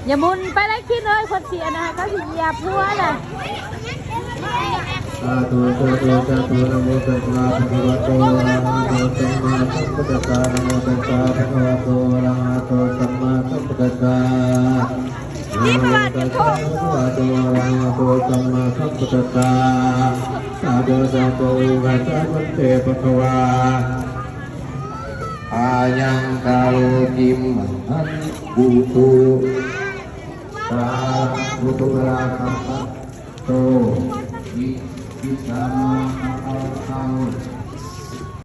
อย่ามุนไปได้คิดเลยคนเสียนะคะก็สิเหยียบหัวน่ะสาธุสาธุสาธุนะโมตัสสะภะคะวะโตอะระหะโตสัมมาสัมพุทธัสสะนะโมตัสสะภะคะวะโตอะระหะโตสัมมาสัมพุทธัสสะนะโมตัสสะภะคะวะโตอะระหะโตสัมมาสัมพุทธัสสะสาธุสาธุกัสสะมันเตภะคะวะอายังกาโลกิมหันบุตุสาธุตุลาคัมปะโตอิสา